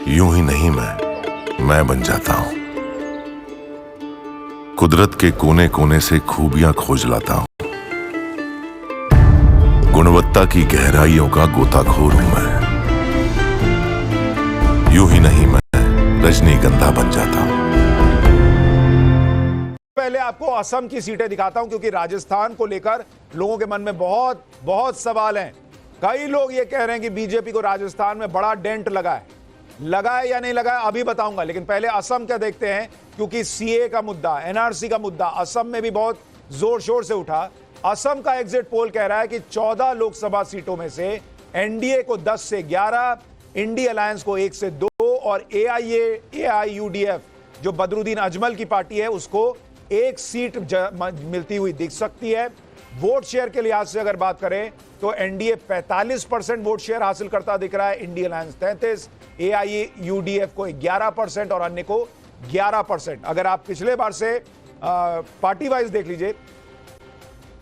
यूं ही नहीं मैं बन जाता हूं। कुदरत के कोने कोने से खूबियां खोज लाता हूं। गुणवत्ता की गहराइयों का गोताखोर हूं मैं। यूं ही नहीं मैं रजनीगंधा बन जाता हूं। पहले आपको असम की सीटें दिखाता हूं क्योंकि राजस्थान को लेकर लोगों के मन में बहुत सवाल हैं। कई लोग ये कह रहे हैं कि बीजेपी को राजस्थान में बड़ा डेंट लगा है या नहीं लगा है अभी बताऊंगा, लेकिन पहले असम का देखते हैं क्योंकि सीए का मुद्दा, एनआरसी का मुद्दा असम में भी बहुत जोर शोर से उठा। असम का एग्जिट पोल कह रहा है कि 14 लोकसभा सीटों में से एनडीए को 10 से 11, इंडी अलायंस को 1 से 2 और एआईयूडीएफ जो बदरुद्दीन अजमल की पार्टी है उसको 1 सीट मिलती हुई दिख सकती है। वोट शेयर के लिहाज से अगर बात करें तो एनडीए 45% वोट शेयर हासिल करता दिख रहा है, इंडी अलायंस 33%, एआईयूडीएफ को 11% और अन्य को 11%। अगर आप पिछले बार से पार्टी वाइज देख लीजिए,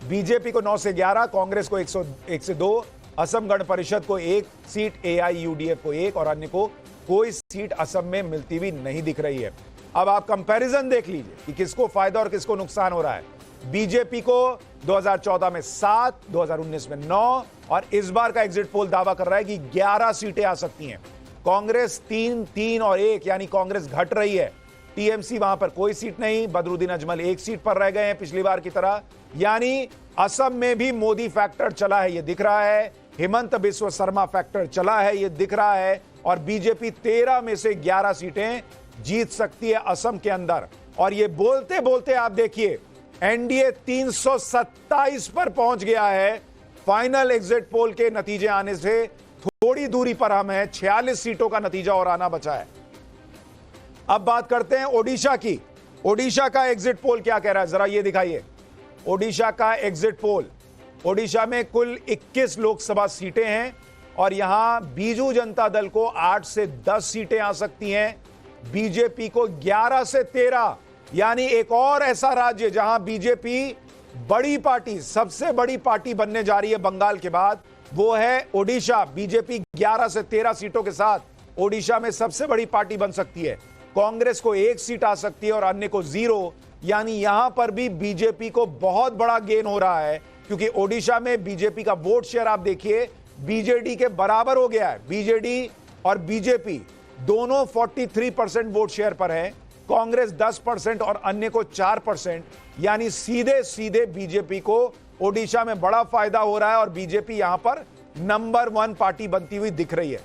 बीजेपी को 9 से 11, कांग्रेस को 1 से 2, असम गण परिषद को 1 सीट, एआईयूडीएफ को 1 और अन्य को कोई सीट असम में मिलती हुई नहीं दिख रही है। अब आप कंपैरिजन देख लीजिए कि किसको फायदा और किसको नुकसान हो रहा है। बीजेपी को 2014 में 7, 2019 में 9 और इस बार का एग्जिट पोल दावा कर रहा है कि 11 सीटें आ सकती हैं। कांग्रेस 3 और 1 यानी कांग्रेस घट रही है। टीएमसी वहां पर कोई सीट नहीं, बदरुद्दीन अजमल 1 सीट पर रह गए हैं पिछली बार की तरह, यानी असम में भी मोदी फैक्टर चला है, ये दिख रहा है। हेमंत बिस्व शर्मा फैक्टर चला है, ये दिख रहा है। और बीजेपी 13 में से 11 सीटें जीत सकती है असम के अंदर। और ये बोलते बोलते आप देखिए एनडीए 327 पर पहुंच गया है। फाइनल एग्जिट पोल के नतीजे आने से थोड़ी दूरी पर हम हैं, 46 सीटों का नतीजा और आना बचा है। अब बात करते हैं ओडिशा की। ओडिशा का एग्जिट पोल क्या कह रहा है, जरा ये दिखाइए। ओडिशा का एग्जिट पोल, ओडिशा में कुल 21 लोकसभा सीटें हैं और यहां बीजू जनता दल को 8 से 10 सीटें आ सकती हैं, बीजेपी को 11 से 13, यानी एक और ऐसा राज्य जहां बीजेपी बड़ी पार्टी, सबसे बड़ी पार्टी बनने जा रही है बंगाल के बाद, वो है ओडिशा। बीजेपी 11 से 13 सीटों के साथ ओडिशा में सबसे बड़ी पार्टी बन सकती है। कांग्रेस को 1 सीट आ सकती है और अन्य को 0, यानी यहां पर भी बीजेपी को बहुत बड़ा गेन हो रहा है क्योंकि ओडिशा में बीजेपी का वोट शेयर आप देखिए बीजेडी के बराबर हो गया है। बीजेडी और बीजेपी दोनों 43% वोट शेयर पर हैं, कांग्रेस 10% और अन्य को 4%, यानी सीधे सीधे बीजेपी को ओडिशा में बड़ा फायदा हो रहा है और बीजेपी यहां पर नंबर 1 पार्टी बनती हुई दिख रही है।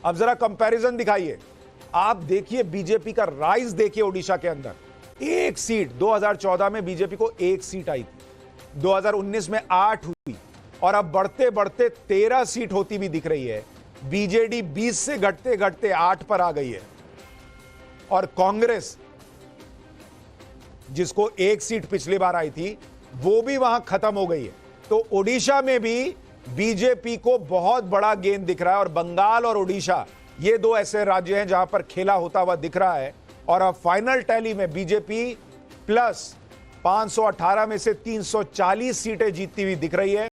अब जरा कंपैरिजन दिखाइए, आप देखिए बीजेपी का राइज देखिए ओडिशा के अंदर। 1 सीट 2014 में बीजेपी को 1 सीट आई थी, 2019 में 8 हुई और अब बढ़ते बढ़ते 13 सीट होती भी दिख रही है। बीजेडी 20 से घटते घटते 8 पर आ गई है और कांग्रेस जिसको 1 सीट पिछली बार आई थी वो भी वहां खत्म हो गई है। तो ओडिशा में भी बीजेपी को बहुत बड़ा गेन दिख रहा है और बंगाल और ओडिशा ये 2 ऐसे राज्य हैं जहां पर खेला होता हुआ दिख रहा है। और अब फाइनल टैली में बीजेपी प्लस 518 में से 340 सीटें जीतती हुई दिख रही है।